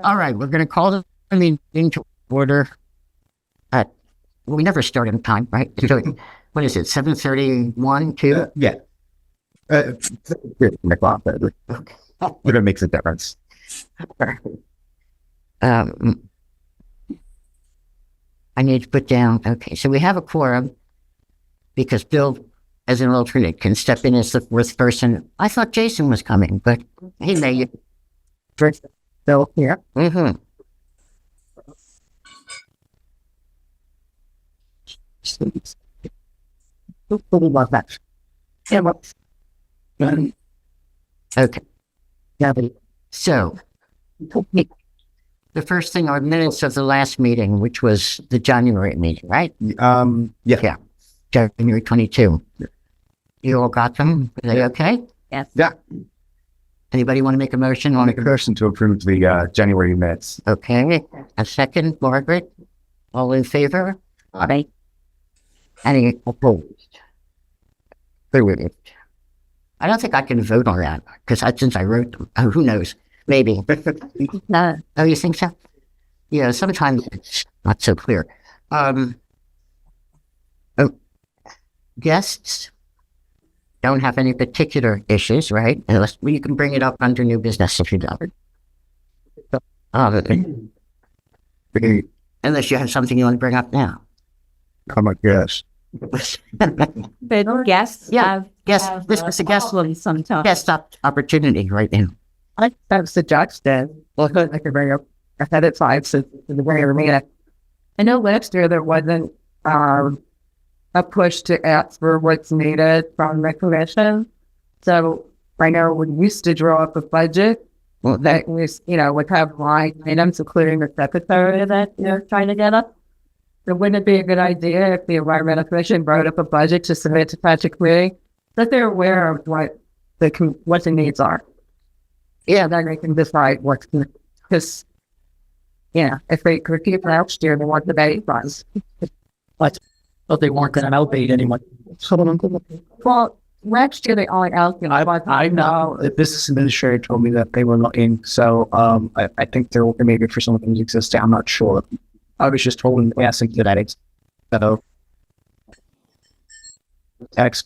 All right, we're going to call the meeting to order at, well, we never start on time, right? So, what is it, 7:31, 2? Yeah. Okay. But it makes a difference. Um, I need to put down, okay, so we have a quorum because Bill, as an alternate, can step in as the fourth person. I thought Jason was coming, but he made it. First, Bill here. Mm-hmm. Love that. Okay. Yeah, so, the first thing are minutes of the last meeting, which was the January meeting, right? Yeah. January 22. You all got them? Are they okay? Yes. Yeah. Anybody want to make a motion I'll on make a it? motion to approve the January minutes. Okay. A second, Margaret? All in favor? Aye. Any opposed? I don't think I can vote on that because since I wrote them, who knows? Maybe. No. Oh, you think so? Yeah, sometimes it's not so clear. Guests don't have any particular issues, right? Unless you can bring it up under new business if you don't. Unless you have something you want to bring up now. Come on, yes. But guests have This was a guest sometimes. guest opportunity right now. I have suggested, well, I could bring up ahead of time, so the way I mean it. I know last year there wasn't a push to ask for what's needed from the commission. So I know we used to draw up a budget that was, would have line items, including the secretary that you're trying to get up. So wouldn't it be a good idea if the environmental commission wrote up a budget to submit to Patrick Committee, that they're aware of what the needs are? Yeah, then they can decide what's because, if they could keep last year, they want the baby funds. But they weren't going to outbid anyone. Well, last year they only allocated. I know the business administrator told me that they were looking, so I think they're looking maybe for some of things existing. I'm not sure. I was just told in passing that so X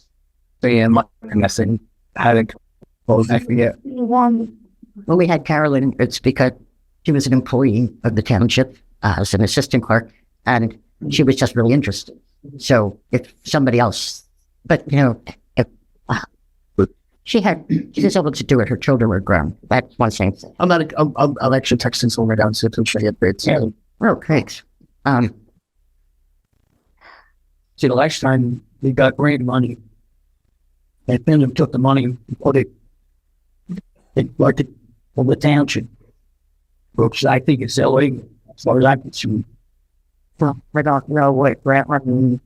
and my guessing hadn't closed. I forget. Well, we had Carolyn. It's because she was an employee of the township as an assistant clerk, and she was just really interested. So if somebody else, but she was able to do it. Her children were grown. That's one thing. I'll actually text this over down so she get bits. Oh, thanks. See, the last time we got grant money, and then took the money and put it for the township, which I think is illegal as far as I'm concerned. Well, I don't know what grant money.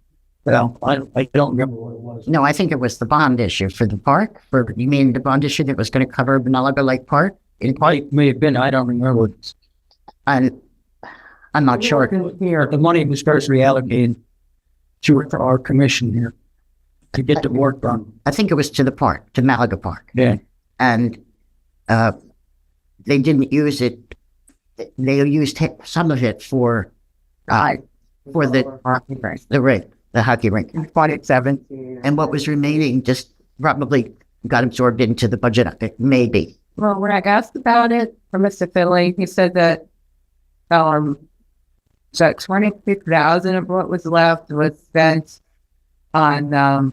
Well, I don't remember what it was. No, I think it was the bond issue for the park. You mean the bond issue that was going to cover Malaga Lake Park? It may have been. I don't remember. I'm not sure. Here, the money was first reallocated to our commission here to get the work done. I think it was to the park, to Malaga Park. Yeah. And they didn't use it. They used some of it for the hockey rink. 27. And what was remaining just probably got absorbed into the budget, maybe. Well, when I asked about it from Mr. Finley, he said that so 26,000 of what was left was spent on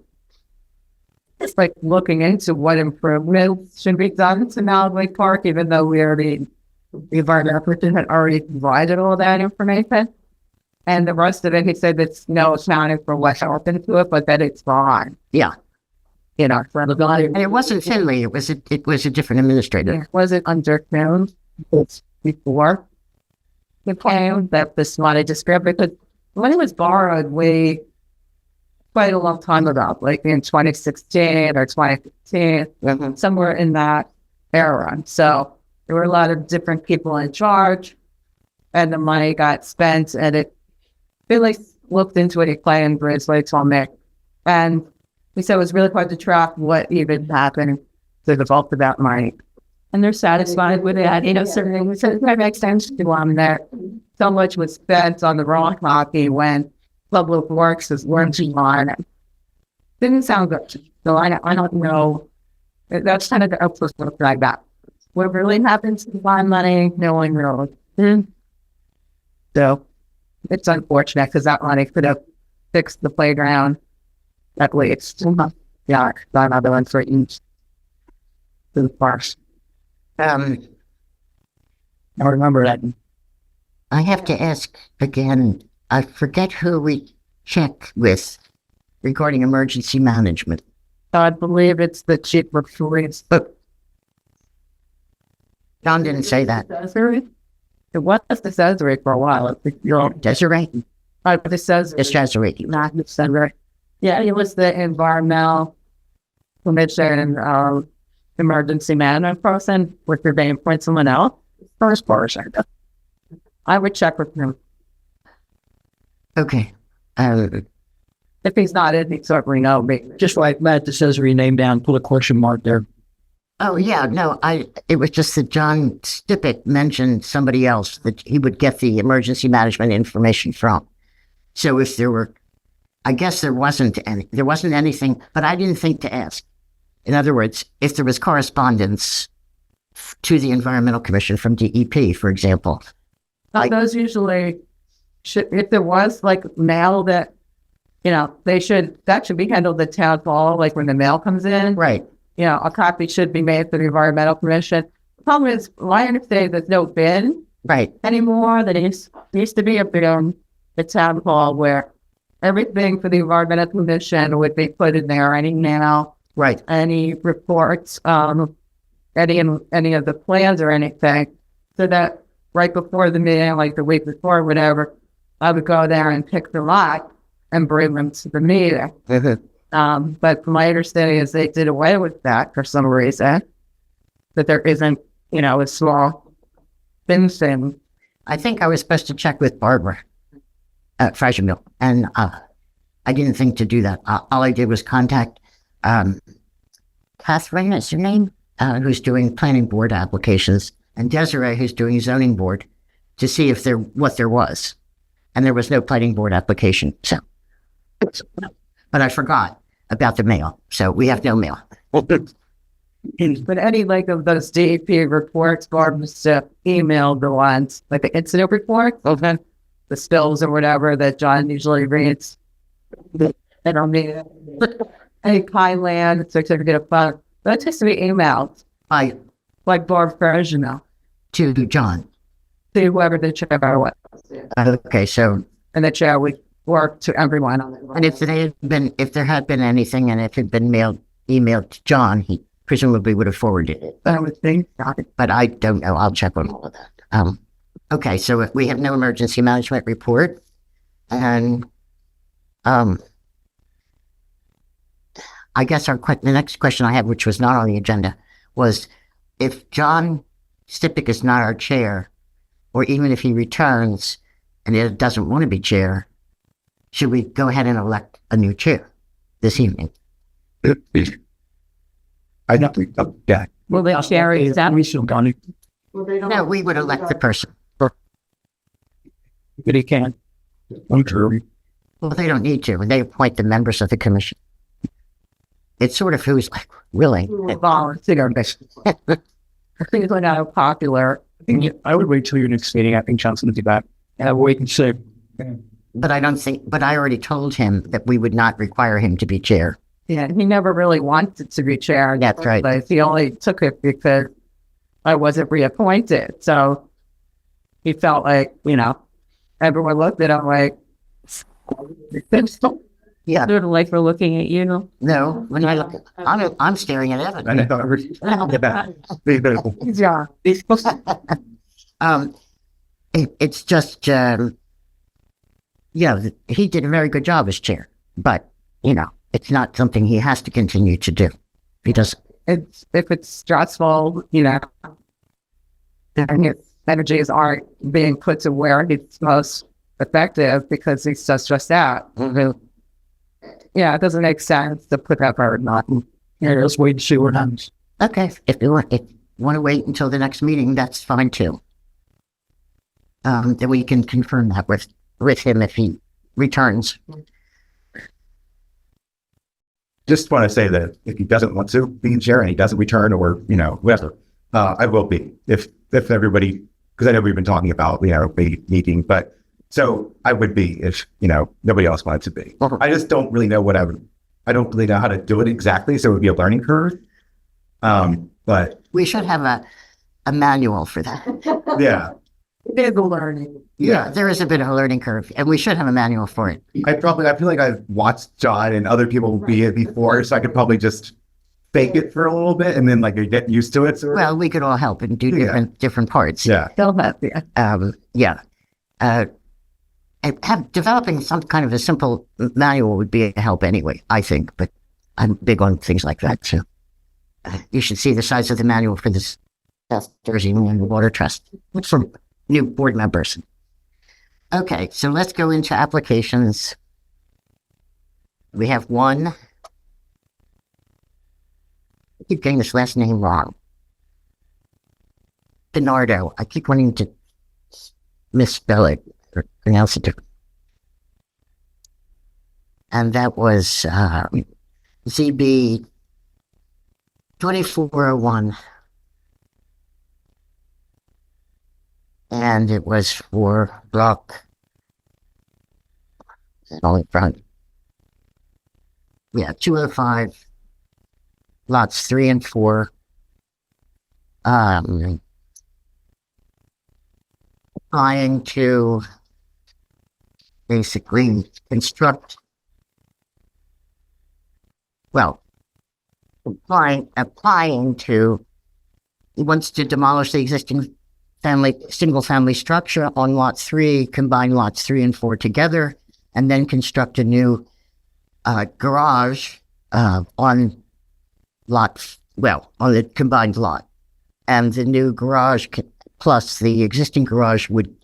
just like looking into what improvements should be done to Malaga Lake Park, even though the environmental person had already provided all that information. And the rest of it, he said that's accounting for what happened to it, but that it's gone. Yeah. For the body. And it wasn't Finley, it was a different administrator. Was it under Jones before the came that this money distributed? Because when it was borrowed, quite a long time ago, like in 2016 or 2015, somewhere in that era. So there were a lot of different people in charge, and the money got spent, and it really looked into it. He planned for his legs on there, and he said it was really hard to track what even happened to the bulk of that money. and they're satisfied with it. You know, certainly, so that makes sense to them that so much was spent on the wrong copy when Public Works is working on it. Didn't sound good. So I don't know. That's kind of the upwards look like that. What really happens to bond money, no one knows. So it's unfortunate because that money could have fixed the playground at least. Yeah, not another one for each to the parks. I remember that. I have to ask again, I forget who we check with regarding emergency management. I believe it's the chief of police. John didn't say that. Desiree? It was the Desiree for a while. I think you're on. Desiree? But the Desiree. It's Desiree. Not the Desiree. Yeah, it was the environmental commission emergency management person with your name point someone else. First person. I would check with him. Okay. If he's not in, he certainly know me. Just like Matt, that says your name down, put a question mark there. Oh yeah, no, it was just that John Stippick mentioned somebody else that he would get the emergency management information from. So if there were, I guess there wasn't anything, but I didn't think to ask. In other words, if there was correspondence to the Environmental Commission from DEP, for example. Those usually should, if there was like mail that, you know, that should be handled at town hall, like when the mail comes in. Right. You know, a copy should be made for the Environmental Commission. The problem is, I understand there's no bin Right. anymore. That used to be a bin at town hall where everything for the Environmental Commission would be put in there. Any mail, Right. any reports, any of the plans or anything. So that right before the meeting, like the week before, or whatever, I would go there and pick them up and bring them to the meeting. But my understanding is they did away with that for some reason, that there isn't, you know, a small bin thing. I think I was supposed to check with Barbara at Mill, and I didn't think to do that. All I did was contact Catherine, is her name, who's doing planning board applications, and Desiree, who's doing zoning board, to see if what there was. And there was no planning board application. So, but I forgot about the mail. So we have no mail. But any like of those DEP reports, Barb must email the ones, like the incident report, the spills or whatever that John usually reads. They don't need any Kyland certificate of fund. That has to be emailed. Like Barb Ferragino. To John. To whoever the chair was. Okay, so. And the chair would work to everyone on it. And if there had been anything and if it had been emailed to John, he presumably would have forwarded it. I would think. But I don't know. I'll check on all of that. Okay, so if we have no emergency management report, and I guess the next question I had, which was not on the agenda, was if John Stippick is not our chair, or even if he returns and it doesn't want to be chair, should we go ahead and elect a new chair this evening? I don't think, yeah. Will they share it? We still got it, No, we would elect the person. but he can't. I'm sure. Well, they don't need to. They appoint the members of the commission. It's sort of who's like willing. Volunteer. Things like how popular. I would wait till your next meeting. I think Johnson will be back. Wait and see. But I already told him that we would not require him to be chair. Yeah, he never really wanted to be chair. That's right. But he only took it because I wasn't reappointed. So he felt like, you know, everyone looked at him like, Yeah. sort of like we're looking at you. No, when I look, I'm staring at Evan. I thought Yeah. It's just, he did a very good job as chair, but you know, it's not something he has to continue to do. He does. If it's stressful, you know, and his energies aren't being put to where it's most effective because he's so stressed out. Mm-hmm. Yeah, it doesn't make sense to put that burden on. Yeah, let's wait and see what happens. Okay, if want to wait until the next meeting, that's fine too. Then we can confirm that with him if he returns. Just want to say that if he doesn't want to be in chair and he doesn't return or, whatever, I will be if everybody, because I know we've been talking about, the meeting, but so I would be if, nobody else wanted to be. I just don't really know I don't really know how to do it exactly. So it would be a learning curve. But We should have a manual for that. yeah, Big learning. yeah. There is a bit of a learning curve, and we should have a manual for it. I feel like I've watched John and other people be it before, so I could probably just fake it for a little bit and then like get used to it. Well, we could all help and do Yeah. different parts. Yeah. Still have, yeah. Yeah. Developing some kind of a simple manual would be a help anyway, I think, but I'm big on things like that. So you should see the size of the manual for this South Jersey Land Water Trust for new board members. Okay, so let's go into applications. We have one. I keep getting this last name wrong. Bernardo. I keep wanting to misspell it or pronounce it different. And that was ZB 2401. And it was for block. All in front. Yeah, 205, lots 3 and 4. Applying to basically construct. Well, applying to. He wants to demolish the existing single family structure on lot 3, combine lots 3 and 4 together, and then construct a new garage on the combined lot. And the new garage plus the existing garage would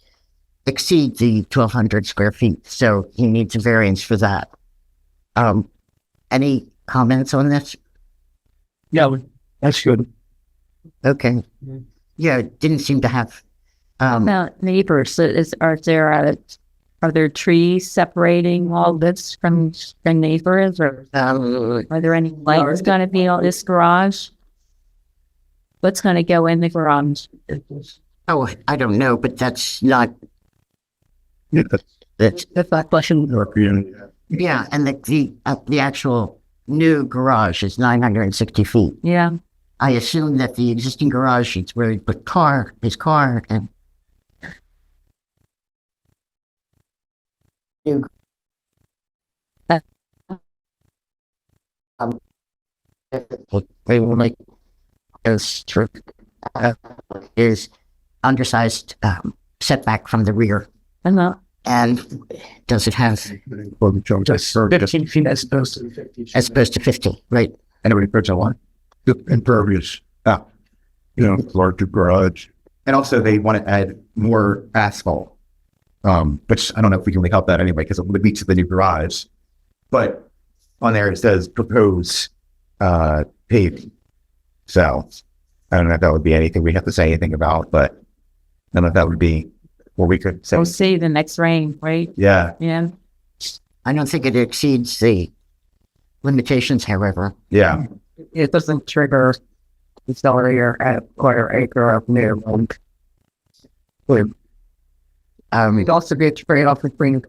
exceed the 1,200 square feet. So he needs a variance for that. Any comments on this? Yeah, that's good. Okay. Yeah, it didn't seem to have. About neighbors, are there trees separating all this from neighbors, or are there any lights going to be on this garage? What's going to go in the garage? Oh, I don't know, but that's not. Yeah, That's That's question. yeah, and the actual new garage is 960 feet. Yeah. I assume that the existing garage is where he put his car, and they will make is undersized setback from the rear. And does it have Just 15 feet as opposed to 50. as opposed to 50, right? Anybody puts on one? Impervious, larger garage. And also they want to add more asphalt, which I don't know if we can really help that anyway, because it would lead to the new garage. But on there it says propose paving. So I don't know if that would be anything we have to say anything about, but I don't know if that would be what we could say. We'll see the next rain, right? Yeah, Yeah. I don't think it exceeds the limitations, however. yeah. It doesn't trigger accelerator at a quarter acre of new. It'd also be a trade-off between,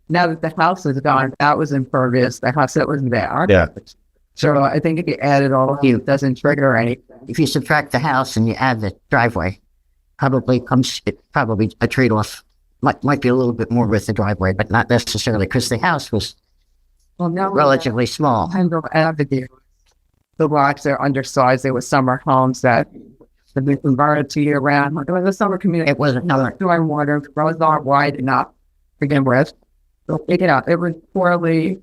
now that the house is gone, that was impervious, the house that was there. Yeah. So I think if you add it all, it doesn't trigger anything. If you subtract the house and you add the driveway, probably a trade-off. Might be a little bit more with the driveway, but not necessarily, because the house was Well, now relatively small. Handle Avenue. The lots are undersized. There were summer homes that have been converted to year round. It was a summer community. It wasn't another. Storm water was not wide enough to begin with. So it was poorly.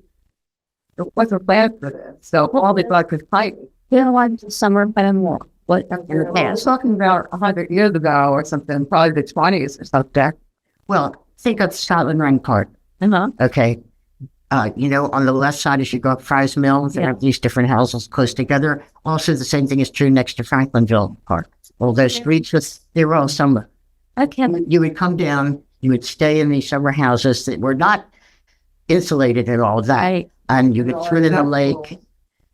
It wasn't planned for this. So all the blood was tight. You don't want the summer, but I'm more. What? I was talking about 100 years ago or something, probably the 20s or something. Well, think of Scotland Run Park. Okay. On the left side, as you go up Fry's Mill, there are these different houses close together. Also, the same thing is true next to Franklinville Park. All those streets they were all summer. I can't. You would come down, you would stay in these summer houses that were not insulated and all that. And you could swim in the lake,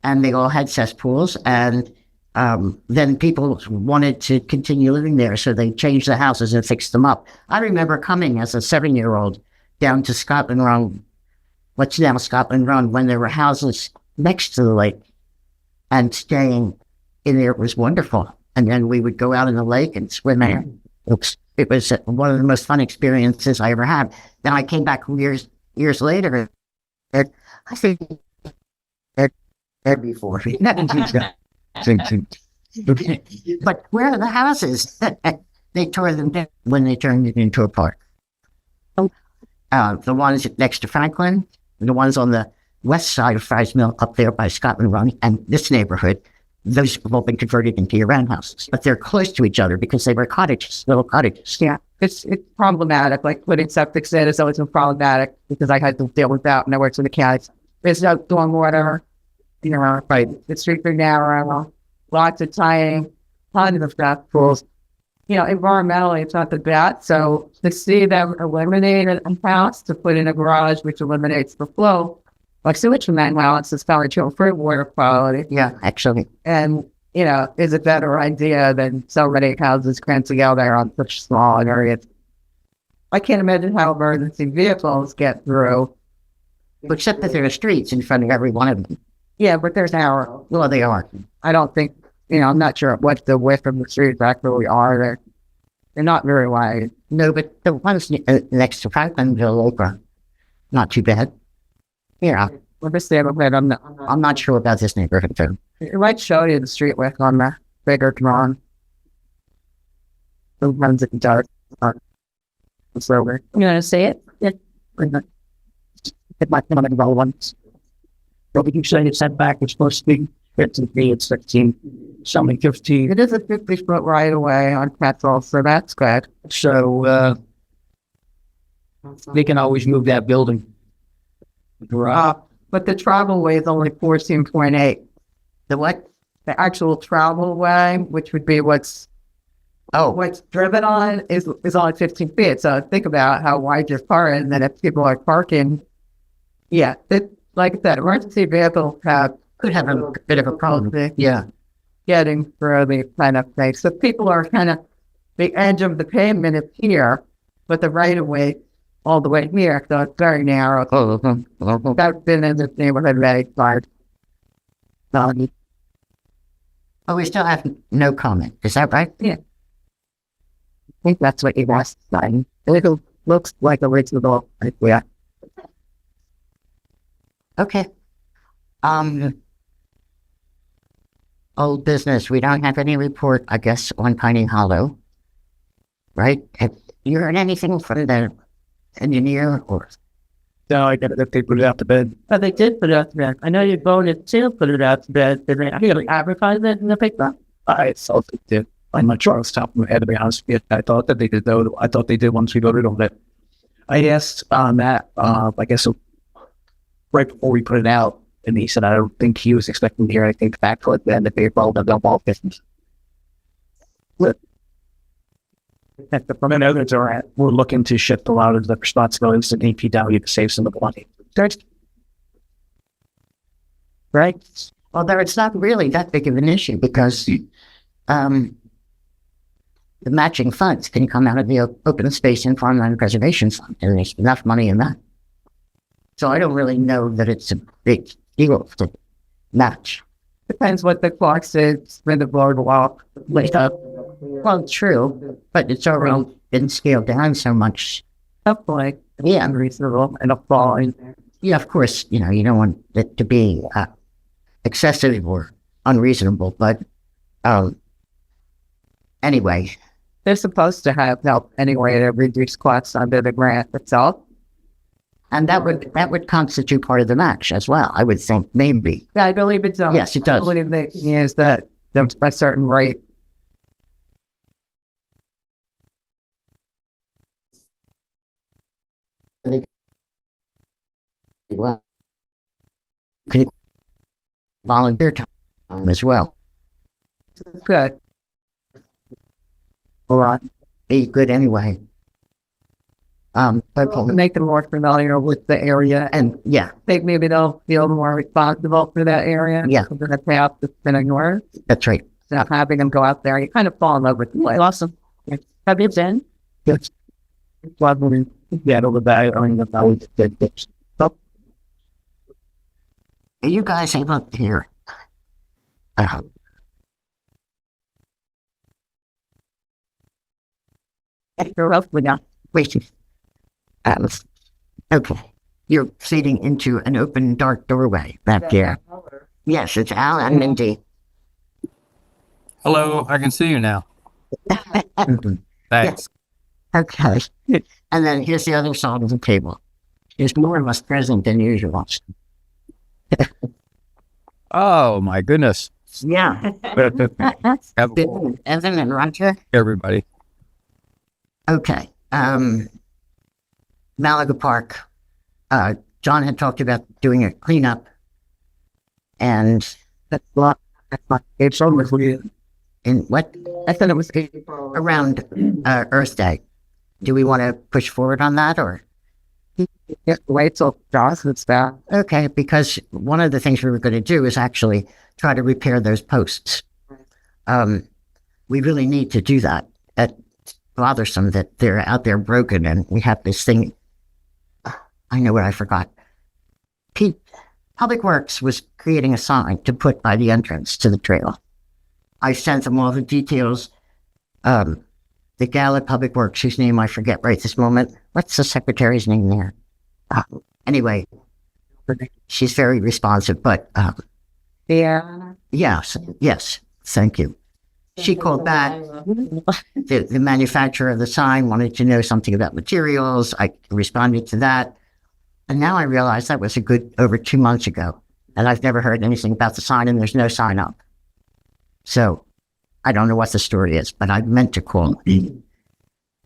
and they all had cesspools. And then people wanted to continue living there, so they changed the houses and fixed them up. I remember coming as a 7-year-old down to Scotland Run, what's now Scotland Run, when there were houses next to the lake, and staying in there was wonderful. And then we would go out in the lake and swim there. It was one of the most fun experiences I ever had. Then I came back years later, and I think there before. But where are the houses? They tore them down when they turned it into a park. The ones next to Franklin, the ones on the west side of Fry's Mill up there by Scotland Run, and this neighborhood, those have all been converted into year-round houses. But they're close to each other because they were cottages, little cottages. Yeah, it's problematic. Like putting septic in has always been problematic because I had to deal with that when I worked in the county. There's no stormwater, right. The streets are narrow, lots of tying, tons of stuff, pools. Environmentally, it's not the best. So to see them eliminate a house to put in a garage, which eliminates the flow, like sewage from that house is probably to improve water quality. Yeah, actually. And, is a better idea than so many houses crammed together on such small areas. I can't imagine how emergency vehicles get through. Except that there are streets in front of every one of them. Yeah, but there's narrow. Well, they are. I don't think, I'm not sure what the width of the streets actually are. They're not very wide. No, but the ones next to Franklinville are not too bad. Yeah. Let me see a bit. I'm not sure about this neighborhood, too. It might show you the street width on the bigger drawing. The ones that dark. It's over. You want to say it? It might not be all ones. But you say it's setback is supposed to be 15 feet, it's 16, something 15. It is a 50-foot right away on petrol, so that's good. So they can always move that building. But the travel way is only 14.8. The what? The actual travel way, which would be what's driven on, is only 15 feet. So think about how wide your car is, and then if people are parking, like I said, emergency vehicles Could have a bit of a problem. Yeah. getting through the kind of thing. So people are kind of, the edge of the pavement is here, but the right of way all the way here, so it's very narrow. That's been in this neighborhood very hard. Oh, we still have no comment. Is that right? Yeah. I think that's what he was saying. It looks like a reasonable idea. Okay. Old business. We don't have any report, I guess, on Piney Hollow. Right? Have you heard anything from the engineer or? No, I get it. They put it out to bed. But they did put it out to bed. I know you voted to put it out to bed. Did they actually advertise it in the paper? I thought they did. I'm not sure. I was top of my head, to be honest with you. I thought that they did, though. I thought they did once we voted on it. I asked Matt, I guess, right before we put it out, and he said I don't think he was expecting to hear anything back for it then, that they rolled the ball business. From an others are we're looking to shift a lot of the responsibilities to DPW to save some of the money. Right? Although it's not really that big of an issue because the matching funds can come out of the Open Space and Farmland Preservation Fund, and there's enough money in that. So I don't really know that it's a big deal to match. Depends what the clock says when the boardwalk lit up. Well, true, but it's already been scaled down so much. Hopefully, Yeah. unreasonable and a fall in there. Yeah, of course, you don't want it to be excessive or unreasonable, but anyway. They're supposed to have help anyway to reduce costs under the grant itself. And that would constitute part of the match as well, I would think, maybe. Yeah, I believe it does. Yes, it does. I believe they can use that a certain rate. Well, volunteer time as well. Good. a lot. Be good anyway. But To make them more familiar with the area and and yeah, think maybe they'll feel more responsible for that area. Yeah. In the past, it's been ignored. that's right. So having them go out there, you kind of fall in love with the place. Awesome. Have you been? It's lovely. Yeah, over that. I mean, that was good. You guys have up here. You're hopefully not. Wait. Okay. You're feeding into an open, dark doorway back there. Yes, it's Al and Mindy. Hello, I can see you now. Thanks. Okay. And then here's the other side of the table. There's more of us present than usual. Oh my goodness. Yeah. Have Evan and Roger. everybody. Okay. Malaga Park. John had talked about doing a cleanup. And That's not. It's almost in what? I said it was April. Around Earth Day. Do we want to push forward on that or? Yeah, wait till Johnson's back. Okay, because one of the things we were going to do is actually try to repair those posts. We really need to do that. It's bothersome that they're out there broken and we have this thing. I know what I forgot. Public Works was creating a sign to put by the entrance to the trail. I sent them all the details. The gal at Public Works, whose name I forget right this moment. What's the secretary's name there? Anyway, she's very responsive, but Yeah. yes, thank you. She called back. The manufacturer of the sign wanted to know something about materials. I responded to that. And now I realize that was a good over 2 months ago. And I've never heard anything about the sign and there's no sign up. So I don't know what the story is, but I meant to call.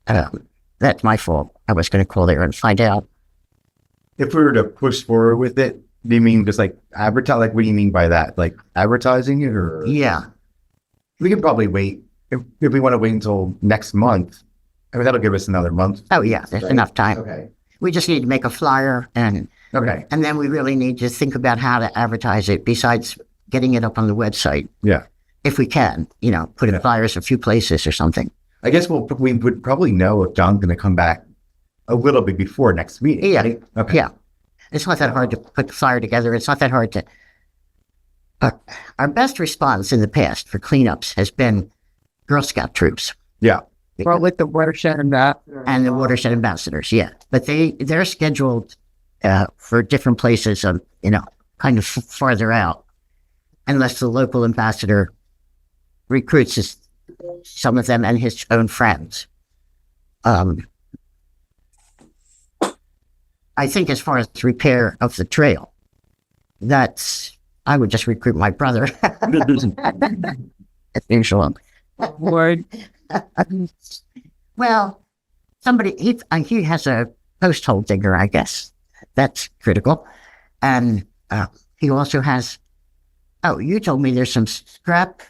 That's my fault. I was going to call there and find out. If we were to push forward with it, do you mean just like advertise? Like, what do you mean by that? Like advertising it, or Yeah. we could probably wait if we want to wait until next month. I mean, that'll give us another month. Oh, yeah. There's enough time. Okay. We just need to make a flyer and then we really need to think about how to advertise it besides getting it up on the website. Yeah. If we can, put in flyers a few places or something. I guess we would probably know if John's going to come back a little bit before next meeting. Yeah. Right? Okay. Yeah. It's not that hard to put the flyer together. It's not that hard to. Our best response in the past for cleanups has been Girl Scout troops. Yeah. Well, with the watershed and that. And the watershed ambassadors, yeah. But they're scheduled for different places, kind of farther out, unless the local ambassador recruits some of them and his own friends. I think as far as repair of the trail, I would just recruit my brother. As usual. Word. Well, he has a post hole digger, I guess. That's critical. And he also has, you told me there's some scrap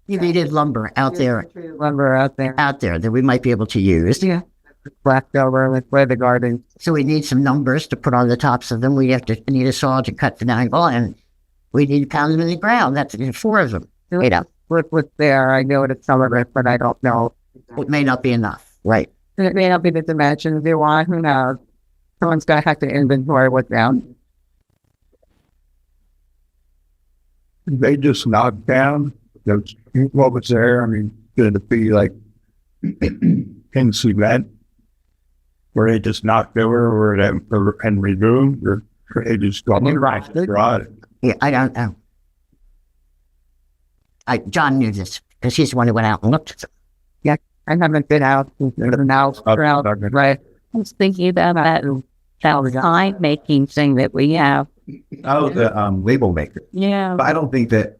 needed lumber out there Lumber out there. that we might be able to use. Yeah. Blacked over with where the garden. So we need some numbers to put on the tops of them. We need a saw to cut the angle, and we need to pound them in the ground. That's 4 of them. What's there? I know it's some of it, but I don't know. It may not be enough. Right. And it may not be the dimensions they want. Who knows? Someone's got to have to inventory what's down. They just knocked down what was there. I mean, could it be like in cement where they just knocked over and removed, or they just got right? Yeah, I don't know. John knew this because he's the one who went out and looked. I haven't been out now. Right. I was thinking about that sign making thing that we have. Oh, the label maker. Yeah. But I don't think that.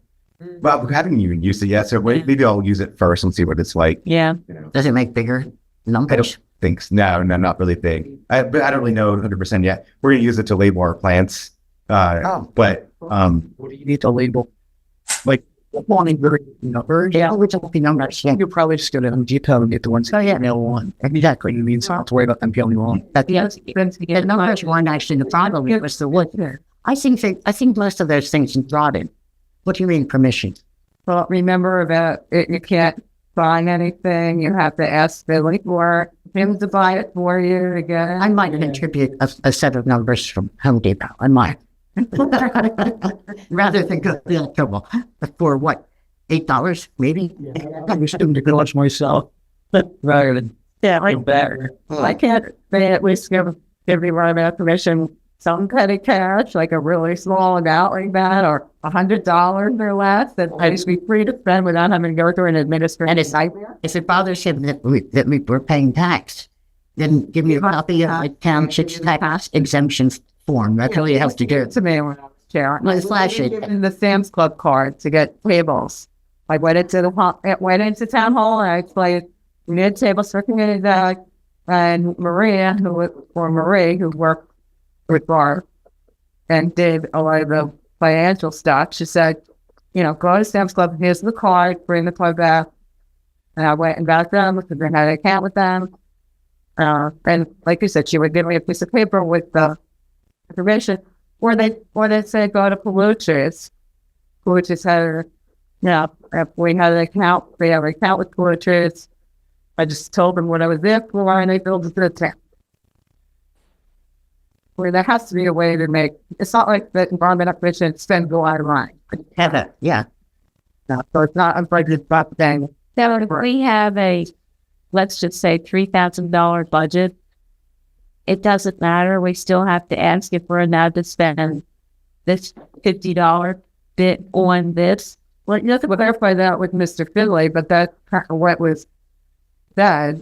Well, we haven't even used it yet, so maybe I'll use it first and see what it's like. Yeah. Does it make bigger I numbers? don't think so. No, not really big. But I don't really know 100% yet. We're going to use it to label our plants. But What do you need to label? Like wanting very numbers. Yeah, we're talking numbers. Yeah, You're probably just gonna Home Depot and get the ones that nail one. exactly. You mean, so I don't have to worry about them peeling one. But the numbers weren't actually the problem. It was the wood. I think most of those things brought in. What do you mean permission? Well, remember that you can't buy anything. You have to ask Billy for him to buy it for you again. I might contribute a set of numbers from Home Depot. I might. Rather than go through that trouble. For what? $8 maybe? I'm just doing the garage myself. Rather than Yeah, like better. I can't they at least give everyone a permission some petty cash, like a really small amount like that, or $100 or less, that I just be free to spend without having to go through an administrative nightmare. If it bothers him that we were paying tax, then give me a copy of my township's tax exemption form. That's all you have to do. To me when I was chair. Well, flash it. In the Sam's Club card to get tables. I went into town hall and I explained we need tables for community day. And Marie, who worked with Barb and did a lot of the financial stuff, she said, go to Sam's Club, here's the card, bring the card back. And I went and got them because I had an account with them. And like you said, she would give me a piece of paper with the information, or they said go to Paluchis, which is had, if we had an account, they have an account with Paluchis. I just told them what I was there for, and they built a good town. Where there has to be a way to make, it's not like the environmental commission spends a lot of money. Have it. Yeah. No, so it's not unbudgeted about thing. So if we have a, let's just say $3,000 budget, it doesn't matter. We still have to ask if we're allowed to spend this $50 bit on this. Well, you have to clarify that with Mr. Finley, but that's kind of what was said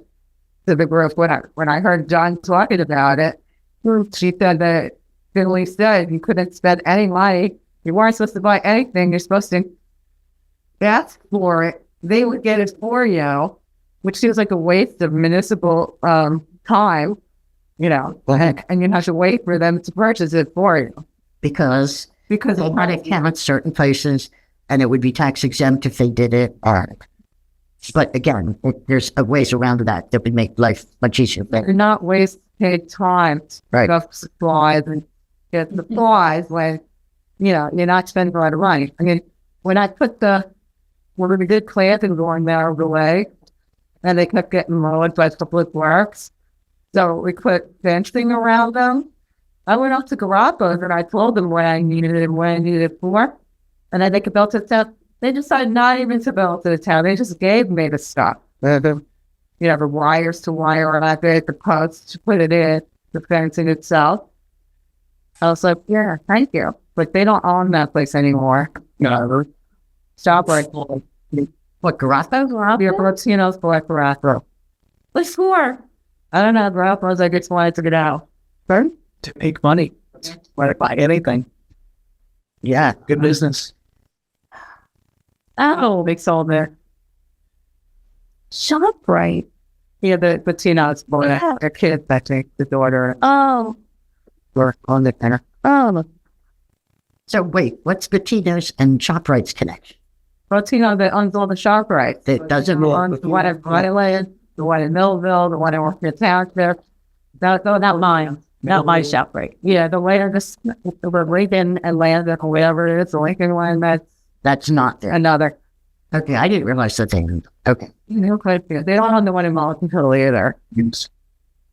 to the group when I heard John talking about it. She said that Finley said you couldn't spend any money. You weren't supposed to buy anything. You're supposed to ask for it. They would get it for you, which seems like a waste of municipal time, Go ahead. and you have to wait for them to purchase it for you. Because they had account at certain places and it would be tax exempt if they did it. But again, there's ways around that would make life much easier. You're not wasting time to Right. pick up supplies and get supplies when, you're not spending a lot of money. I mean, when we did planting going there over the way, and they kept getting mowed by public works, so we put fencing around them. I went up to Garoppos and I told them what I needed and what I needed for, and then they could build it up. They decided not even to build to the town. They just gave me the stuff. The wires to wire it, the posts to put it in, the fencing itself. I was like, yeah, thank you. But they don't own that place anymore. No. Stop right now. What, Garoppos? Yeah, Brotino's Black Garoppos. What's for? I don't know, Garoppos, I just wanted to get out. Pardon? To make money. Why to buy anything? Yeah. Good business. Oh, They sold there. ShopRite. Yeah, the Brotino's boy, Yeah. their kids, I think, the daughter, Oh, were on the center. oh, So wait, what's Bettino's and ShopRite's connection? Brotino that owns all the shop rights. That doesn't owns the one in Runaway, the one in Millville, the one in Orchard Township. Not mine. not my ShopRite. Yeah, the way the Lincoln and Landon or whatever it is, the Lincoln one, That's not there. another. Okay, I didn't realize that thing. Okay. They don't own the one in Mountain Hill either. Yes.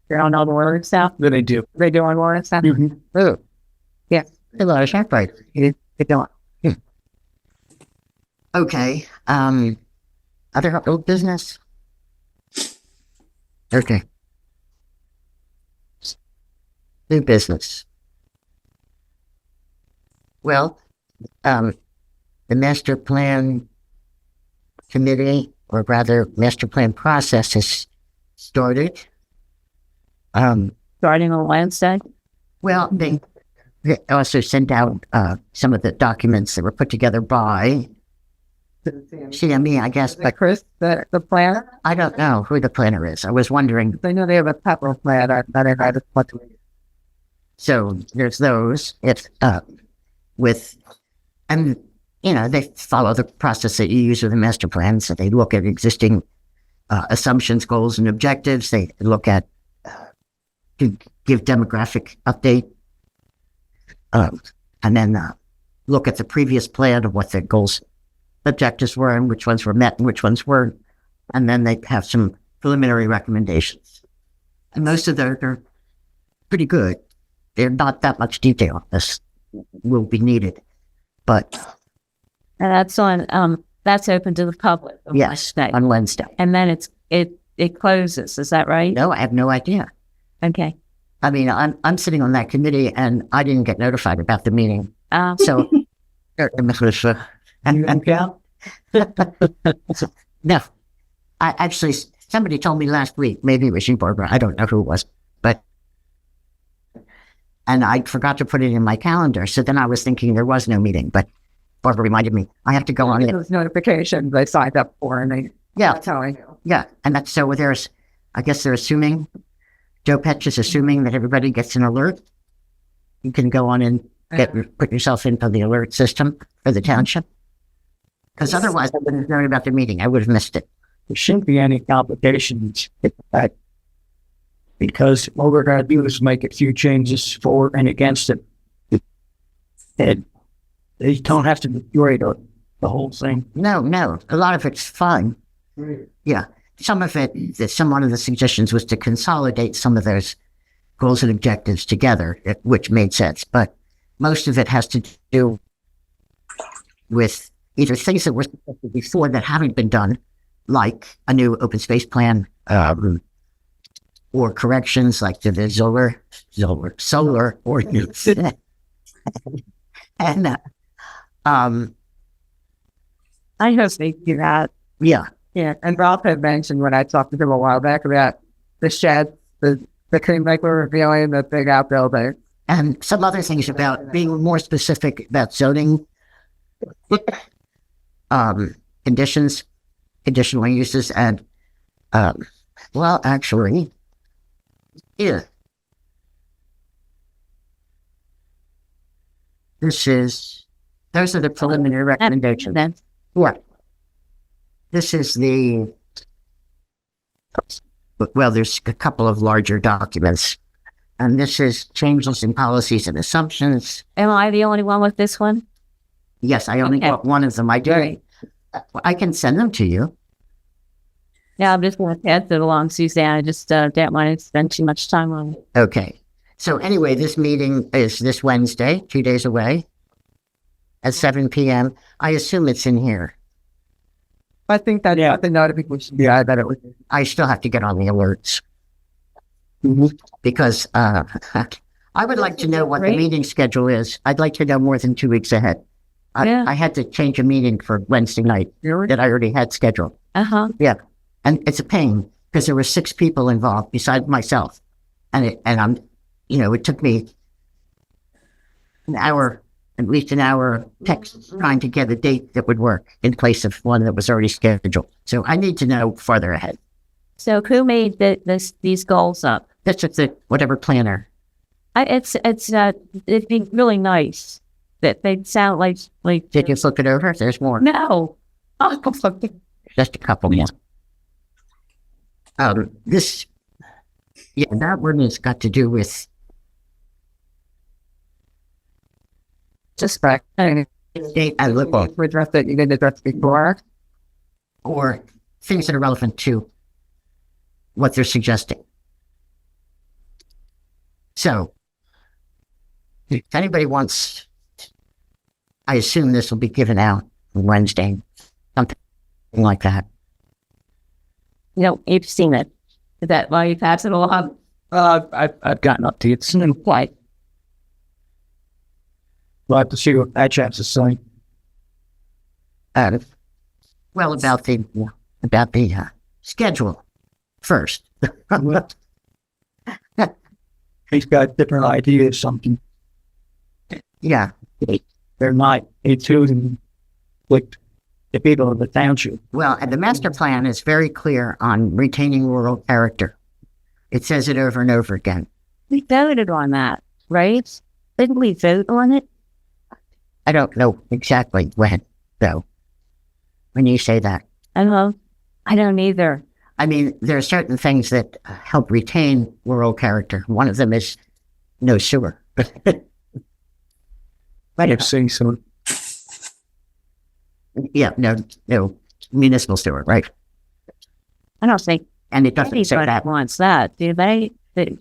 They don't own the one in South. Then they do. They do on one in South. Oh, Yes, a lot of ShopRite. they don't. Okay. Other old business? Okay. New business. Well, the master plan committee, or rather master plan process has started. Starting on Wednesday. Well, they also sent out some of the documents that were put together by CME, I guess, but Chris, the planner, I don't know who the planner is. I was wondering. they know they have a pepper planner that I had to put. So there's those. It's and they follow the process that you use with a master plan. So they look at existing assumptions, goals, and objectives. They look at to give demographic update, and then look at the previous plan of what the goals, objectives were, and which ones were met and which ones weren't. And then they have some preliminary recommendations. And most of them are pretty good. They're not that much detail. This will be needed, but And that's open to the public. on yes, Wednesday. on Wednesday. And then it closes. Is that right? No, I have no idea. Okay. I mean, I'm sitting on that committee, and I didn't get notified about the meeting. So, no, I actually, somebody told me last week, maybe it was you, Barbara. I don't know who it was, and I forgot to put it in my calendar. So then I was thinking there was no meeting, but Barbara reminded me I have to go on it. Those notifications I signed up for, and that's how I know. Yeah, and that's so I guess they're assuming, Joe Petch is assuming that everybody gets an alert. You can go on and put yourself into the alert system for the township. Because otherwise I wouldn't have known about the meeting. I would have missed it. There shouldn't be any complications with that, because all we're going to do is make a few changes for and against it. And they don't have to destroy the whole thing. No, a lot of it's fine. Yeah, some of one of the suggestions was to consolidate some of those goals and objectives together, which made sense. But most of it has to do with either things that were suggested before that haven't been done, like a new open space plan, or corrections like to the solar ordinance. And I hope they do that. yeah, Yeah, and Ralph had mentioned when I talked to him a while back about the sheds, the seemed like we were revealing the big outbuilding. and some other things about being more specific about zoning conditions, conditional uses, and well, actually, yeah, those are the preliminary recommendations. Then Right. This is there's a couple of larger documents, and this is changes in policies and assumptions. am I the only one with this one? Yes, I only Okay. got one of them. I do. Right. I can send them to you. Yeah, I'm just going to pass it along, Suzanne. I just don't want to spend too much time on it. Okay. So anyway, this meeting is this Wednesday, 2 days away, at 7 p.m. I assume it's in here. I think that's what the notification. Yeah, I bet it was. I still have to get on the alerts because I would like to know what the Great. meeting schedule is. I'd like to know more than 2 weeks ahead. Yeah. I had to change a meeting for Wednesday night that I already had scheduled. Yeah. And it's a pain because there were 6 people involved besides myself. And I'm, it took me at least an hour text trying to get a date that would work in place of one that was already scheduled. So I need to know farther ahead. So who made these goals up? That's just whatever planner. It'd be really nice that they'd sound like Did you look it over? There's more. no. Oh, Just a couple more. That one has got to do with Just back. state and local We addressed it. You didn't address it before. or things that are relevant to what they're suggesting. So, if anybody wants, I assume this will be given out on Wednesday, something like that. You've seen it. Is that why you pass it along? I've gotten up to it. Why? We'll have to see what that chance is saying. Well, about the schedule first. He's got different ideas, something. Yeah. They're not including with the people of the township. Well, and the master plan is very clear on retaining rural character. It says it over and over again. We voted on that, right? Didn't we vote on it? I don't know exactly when. though, when you say that. I don't know. I don't either. I mean, there are certain things that help retain rural character. One of them is no sewer. I've seen some. Yeah, no municipal sewer, right? I don't think And it doesn't say anybody that. wants that, do they?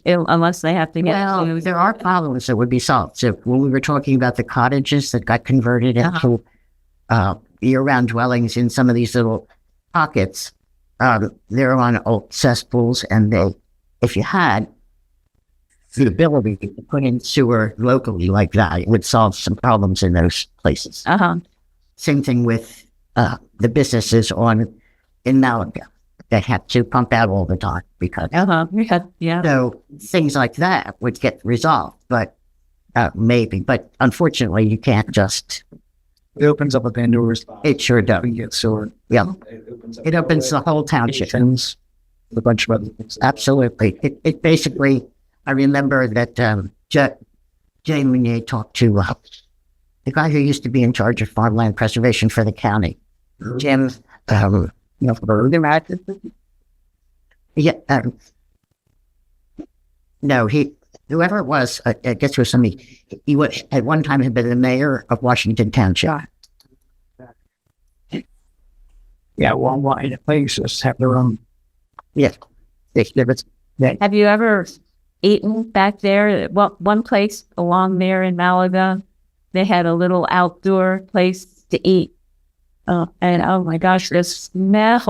Unless they have to get. Well, there are problems that would be solved. So when we were talking about the cottages that got converted into year-round dwellings in some of these little pockets, they're on old cesspools, and if you had the ability to put in sewer locally like that, it would solve some problems in those places. Same thing with the businesses in Malaga that have to pump out all the time because Yeah. so things like that would get resolved, but maybe. But unfortunately, you can't just. It opens up a Pandora's box. It sure does. We get sort. Yeah, it opens the whole township. Things, a bunch of other things. Absolutely. It basically. I remember that Jay Meunier talked to the guy who used to be in charge of farmland preservation for the county, Jim. Yeah. No, whoever it was, I guess it was somebody. He was, at one time had been the mayor of Washington Township. Yeah, one line of places have their own. Yes. Have you ever eaten back there? Well, one place along there in Malaga, they had a little outdoor place to eat. And oh my gosh, the smell.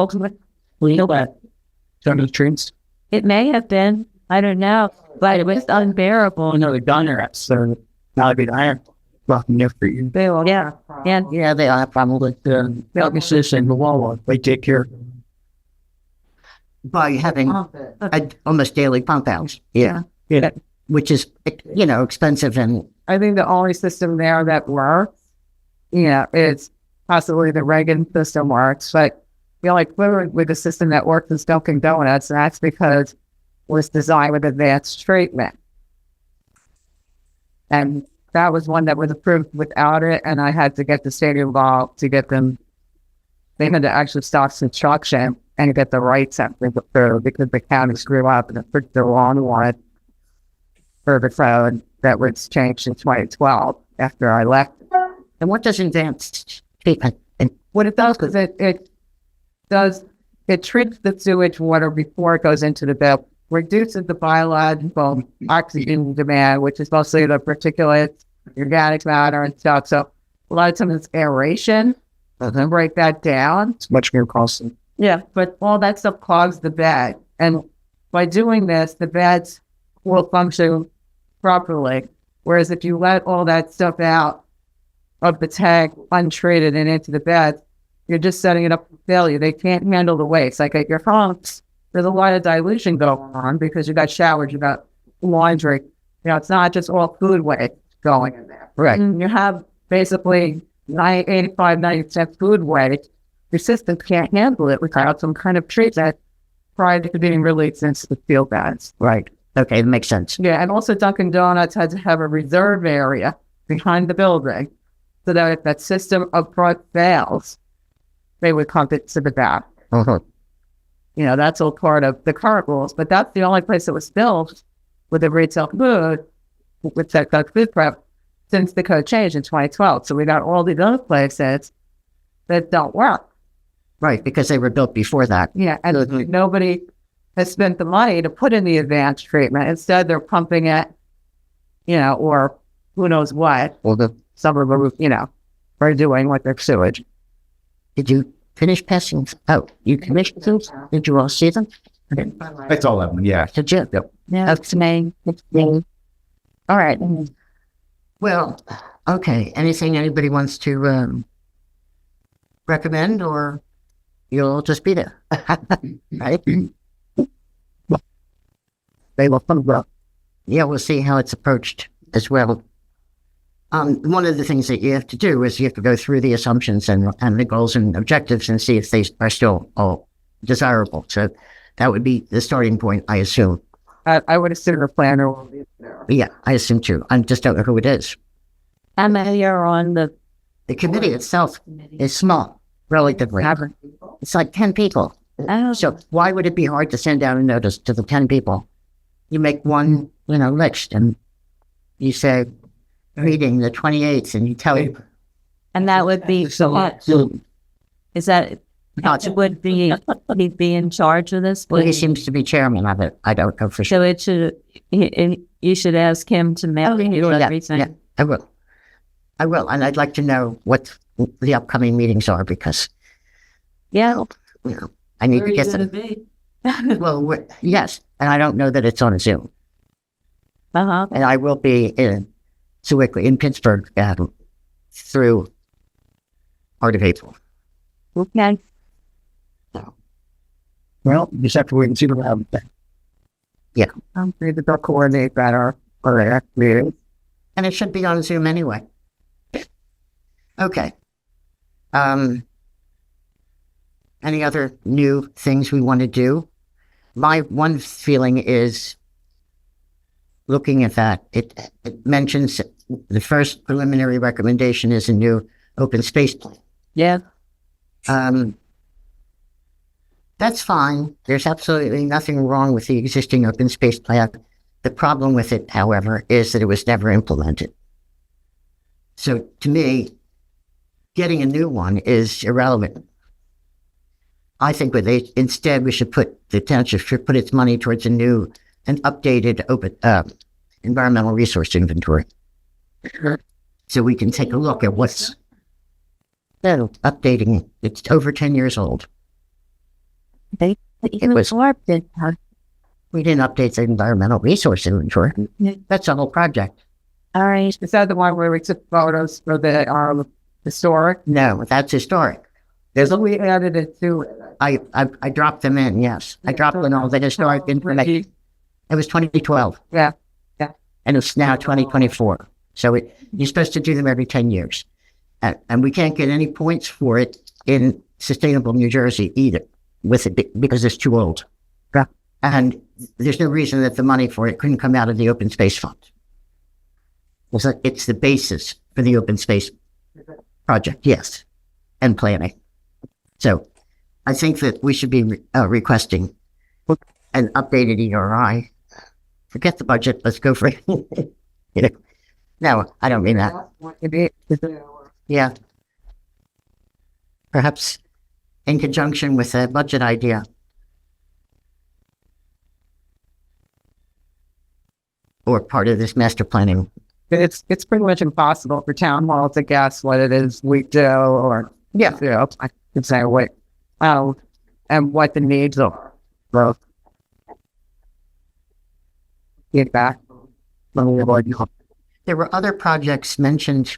Under the trees. It may have been, I don't know, but it was unbearable. The Gunnerettes, they're not a big iron. Fucking there for you. Yeah. And Yeah, they are probably The Pegasus and the Wawa, they take care of them. by having almost daily pump outs. Yeah. Yeah. Which is, expensive and I think the only system there that works, is possibly the Reagan system works, but literally with the system that works is Dunkin' Donuts, and that's because it was designed with advanced treatment. And that was one that was approved without it, and I had to get the state involved to get them. They had to actually stop construction and get the rights approved because the county screwed up and put the wrong one for the code that was changed in 2012 after I left. and what does advanced treatment? And What it does is it treats the sewage water before it goes into the bill, reduces the biological oxygen demand, which is mostly the particulates, organic matter and stuff. So a lot of times it's aeration. And break that down. It's much more costly. Yeah, but all that stuff clogs the bed. And by doing this, the beds will function properly. Whereas if you let all that stuff out of the tank untreated and into the bed, you're just setting it up for failure. They can't handle the waste. Like at your homes, there's a lot of dilution going on because you got showers, you got laundry. It's not just all food waste going in there. right. You have basically 85-90% food waste. Your system can't handle it without some kind of treatment prior to being released into the field beds. Right. Okay, that makes sense. Yeah, and also Dunkin' Donuts had to have a reserve area behind the building so that if that system up front fails, they would pump it to the back. Uh-huh. That's all part of the current rules, but that's the only place that was built with the retail food, with that food prep, since the code changed in 2012. So we got all these other places that don't work. Right, because they were built before that. Yeah, and nobody has spent the money to put in the advanced treatment. Instead, they're pumping it, or who knows what. Well, Some of them, are doing with their sewage. did you finish passing? Oh, you finished them? Did you all see them? It's all of them, yeah. Did you? Yep. yeah, it's me. All right. Well, okay. Anything anybody wants to recommend, or you'll just be there? Right? They look fun, bro. Yeah, we'll see how it's approached as well. One of the things that you have to do is you have to go through the assumptions and the goals and objectives and see if they are still all desirable. So that would be the starting point, I assume. I would assume the planner will be there. Yeah, I assume too. I just don't know who it is. I'm here on the The committee itself is small, relatively. It's like 10 people. Oh, So why would it be hard to send out a notice to the 10 people? You make one, list and you say, reading the 28th, and you tell you. and that would be, is that, Not- would be, he'd be in charge of this? Well, he seems to be chairman of it. I don't know for sure. So it should, you should ask him to mail you everything. Yeah, I will. I will. And I'd like to know what the upcoming meetings are because, Yeah. I need to get some. Well, yes. And I don't know that it's on Zoom. Uh-huh. And I will be in Sewickley, in Pittsburgh, through part of April. Okay. Well, you just have to wait and see what happens. I'm free to go coordinate that or meeting. And it should be on Zoom anyway. Okay. Any other new things we want to do? My one feeling is looking at that. It mentions the first preliminary recommendation is a new open space plan. Yeah. That's fine. There's absolutely nothing wrong with the existing open space plan. The problem with it, however, is that it was never implemented. So to me, getting a new one is irrelevant. I think instead we should the township should put its money towards a new and updated open environmental resource inventory. So we can take a look at what's updating. It's over 10 years old. It was warped. We didn't update the environmental resource inventory. That's the whole project. All right. Is that the one where we took photos for the historic? No, that's historic. So we added it to it. I dropped them in, yes. I dropped in all the historic information. It was 2012. Yeah. And it's now 2024. So you're supposed to do them every 10 years. And we can't get any points for it in Sustainable New Jersey either, with it because it's too old. Yeah. And there's no reason that the money for it couldn't come out of the open space fund. It's the basis for the open space project, yes, and planning. So I think that we should be requesting an updated ERI. Forget the budget. Let's go for it. No, I don't mean that. Yeah. Perhaps in conjunction with a budget idea. Or part of this master planning. It's pretty much impossible for town hall to guess what it is we do or I can say what and what the needs are. So get back. There were other projects mentioned.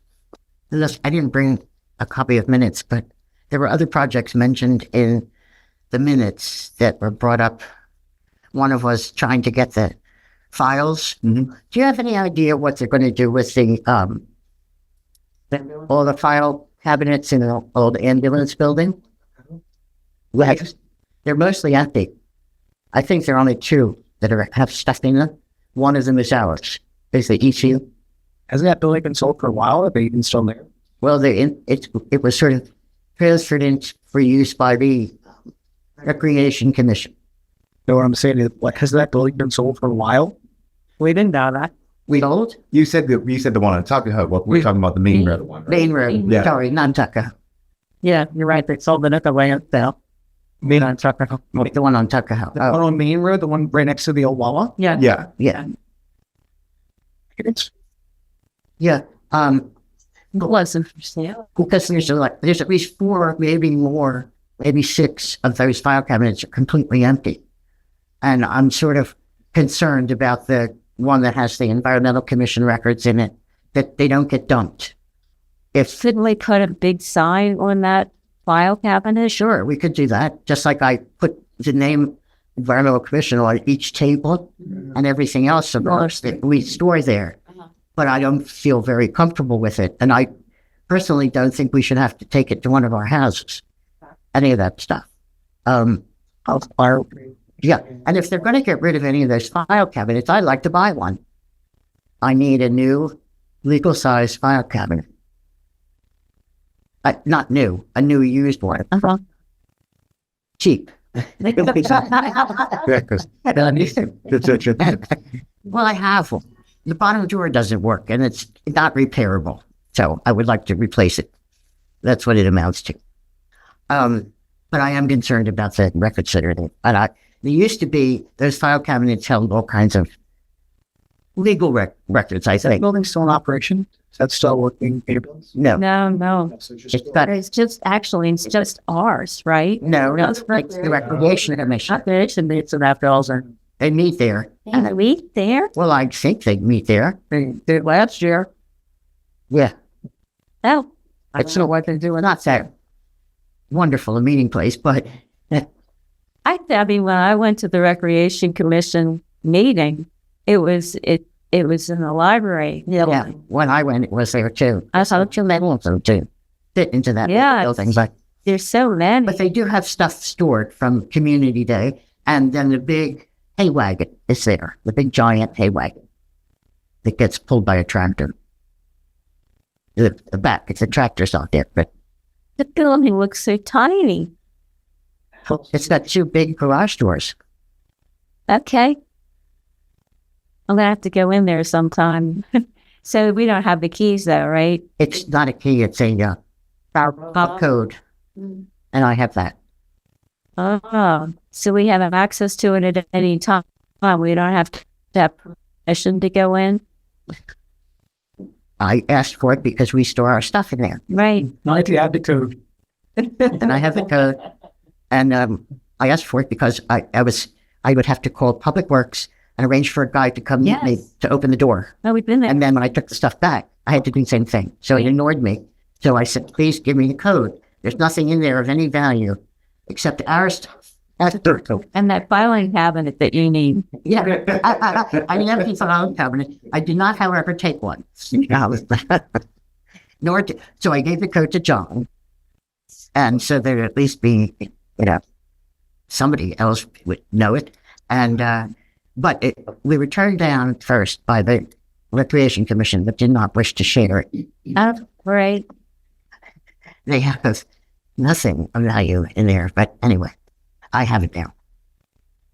I didn't bring a copy of minutes, but there were other projects mentioned in the minutes that were brought up. One of was trying to get the files. Mm-hmm. Do you have any idea what they're going to do with all the file cabinets in the old ambulance building? Well, they're mostly empty. I think there are only two that have stuff in them. One of them is ours. Is the ECU. Hasn't that building been sold for a while? Are they even still there? Well, it was sort of transferred in for use by the Recreation Commission. No, what I'm saying is, has that building been sold for a while? We didn't know that. We sold You said the one on Tuckahoe. Well, we're talking about the main road one. Right? Main Road. Yeah. Sorry, Nantucket. Yeah, you're right. They sold it at the landfill. Main on Tuckahoe. The one on Tuckahoe. The one on Main Road, the one right next to the old Wawa? Yeah. Yeah. Yeah. It's, Yeah. It wasn't for sale. Because there's at least 4, maybe more, maybe 6 of those file cabinets are completely empty. And I'm sort of concerned about the one that has the Environmental Commission records in it, that they don't get dumped. Couldn't we put a big sign on that file cabinet? Sure, we could do that. Just like I put the name Environmental Commission on each table and everything else of course that we store there. But I don't feel very comfortable with it. And I personally don't think we should have to take it to one of our houses. Any of that stuff. Yeah. And if they're going to get rid of any of those file cabinets, I'd like to buy one. I need a new legal size file cabinet. Not new, a new used one. Uh-huh. Cheap. Yeah, 'cause it's Well, I have one. The bottom drawer doesn't work and it's not repairable. So I would like to replace it. That's what it amounts to. But I am concerned about the record center. And there used to be, those file cabinets held all kinds of legal records, I Is that think. building still in operation? Is that still working? Pay bills? No, No. So just it's got, It's just ours, right? no, it's like the Recreation Commission. Recreation needs some bills are. They meet there. And we there? Well, I think they meet there. They did last year. Yeah. Oh, I don't know what they're doing. Not that wonderful a meeting place, but I mean, when I went to the Recreation Commission meeting, it was in the library. yeah, when I went, it was there too. I thought you meant Also to fit into that Yeah. building, but there's so many. they do have stuff stored from Community Day, and then the big hay wagon is there, the big giant hay wagon that gets pulled by a tractor. The back, it's a tractor's out there, but The building looks so tiny. it's got two big garage doors. Okay. I'm gonna have to go in there sometime. So we don't have the keys though, right? It's not a key; it's a pop code, and I have that. Oh, so we have access to it at any time. We don't have to have permission to go in, I asked for it because we store our stuff in there, right? not if you have the code. and I have the code. And I asked for it because I would have to call Public Works and arrange for a guy to come meet me Yes. to open the door. Oh, we've been there. And then when I took the stuff back, I had to do the same thing. So he ignored me. So I said, please give me the code. There's nothing in there of any value except our stuff. That's the code. And that filing cabinet that you need. Yeah. I didn't have any filing cabinet. I did not, however, take one. So I gave the code to John. And so there'd at least be, somebody else would know it. And, we were turned down first by the Recreation Commission that did not wish to share it. Oh, right. They have nothing of value in there. But anyway, I have it now.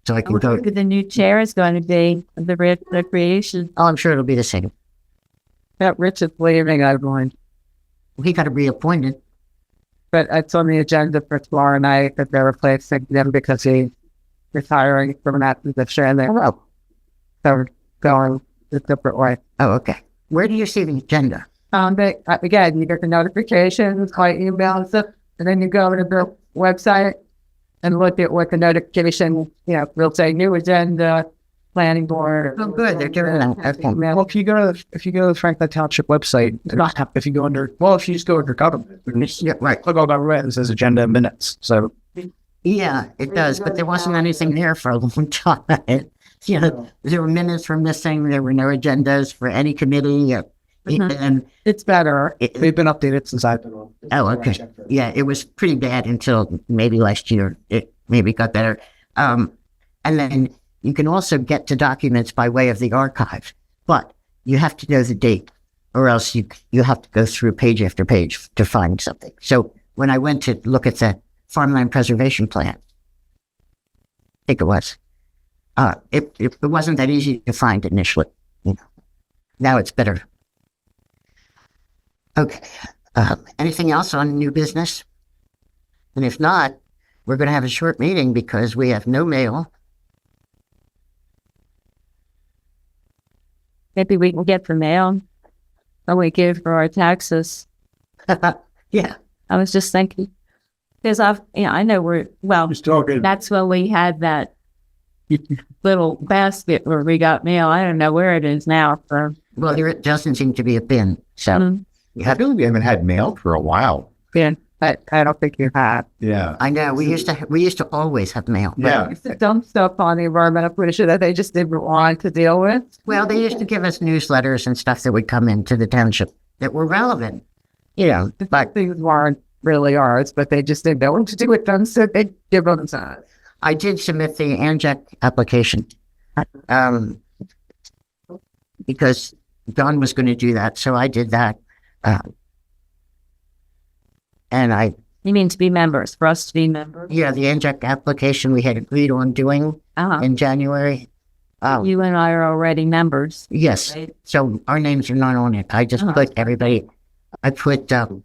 So I can go. Who the new chair is going to be of the recreation. Oh, I'm sure it'll be the same. That Richard's leaving, I'm going. He got reappointed. But it's on the agenda for tomorrow night that they're replacing him because he's retiring from that position. They're Oh, going a different way. oh, okay. Where do you see the agenda? But again, you get the notifications by email and stuff, and then you go to the website and look at what the notification, will say new agenda, planning board. Oh, good. They're doing that. Okay. Well, if you go to the Franklin Township website, if you just go under government, Yeah, right. click on government, it says agenda and minutes. So Yeah, it does, but there wasn't anything there for a long time. There were minutes were missing. There were no agendas for any committee. And It's better. they've been updated since I've been on. oh, okay. Yeah, it was pretty bad until maybe last year. It maybe got better. And then you can also get to documents by way of the archive, but you have to know the date, or else you have to go through page after page to find something. So when I went to look at the farmland preservation plan, I think it was, it wasn't that easy to find initially. Now it's better. Okay. Anything else on new business? And if not, we're going to have a short meeting because we have no mail. Maybe we can get the mail that we give for our taxes. Yeah. I was just thinking, because I know just talking. that's when we had that little basket where we got mail. I don't know where it is now. Well, there doesn't seem to be a bin. So Mhm. I feel like we haven't had mail for a while. I don't think you have. Yeah. I know we used to always have mail. but- Yeah. It's the dumb stuff on the environmental pollution that they just didn't want to deal with. Well, they used to give us newsletters and stuff that would come into the township that were relevant. But Things weren't really ours, but they just didn't know what to do with them, so they give them to us. I did submit the ANJAC application because Don was going to do that, so I did that. And You mean to be members, for us to be members? yeah, the NJAC application we had agreed on doing Uh-huh. in January. You and I are already members. Yes. Right? So our names are not on it. I just Uh-huh. put everybody, I put, the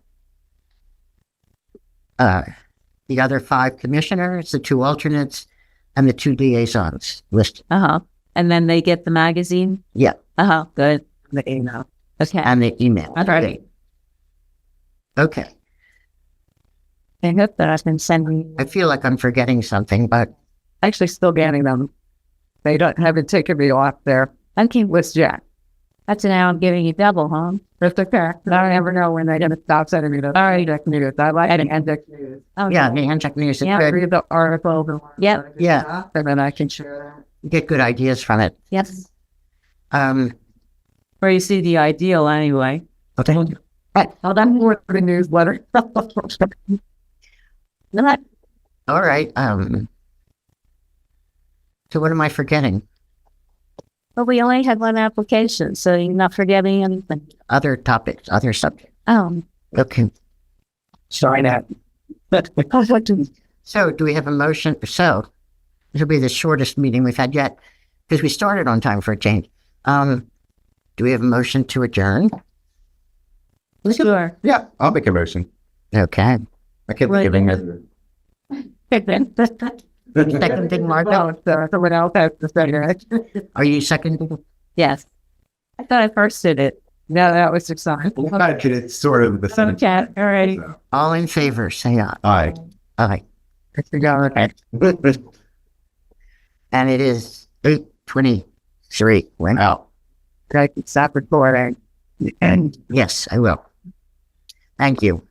other 5 commissioners, the 2 alternates, and the 2 liaisons listed. Uh-huh. And then they get the magazine? Yeah. Uh-huh. Good. The email. Okay. And the email. That's right. Okay. I hope that I've been sending. I feel like I'm forgetting something, but Actually, still getting them. They haven't taken me off their Okay. list yet. That's now I'm giving you double, huh? It's okay. I don't ever know when they're going to stop sending me the index news. I like the index news. Oh, yeah, the NJAC news is Yeah. good. Read the articles and Yep. Yeah. and then I can share You get good ideas from it. Yes. Where you see the ideal anyway. Okay. that. Oh, that's more for the newsletter. Not All right. So what am I forgetting? But we only had one application, so you're not forgetting anything. Other topics, other subjects. Oh. Okay. Sorry, Nat. So do we have a motion? So this will be the shortest meeting we've had yet because we started on time for a change. Do we have a motion to adjourn? Sure. Yeah, I'll make a motion. Okay. I can't Right. think of anything. Seconding, Martha? No, so someone else has to say it. Are you seconding? Yes. I thought I first did it. No, that was exciting. It's sort of the same. Okay. All right. All in favor, say aye. Aye. Aye. And it is 8:23. We're out. Okay, stop recording. And Yes, I will. Thank you.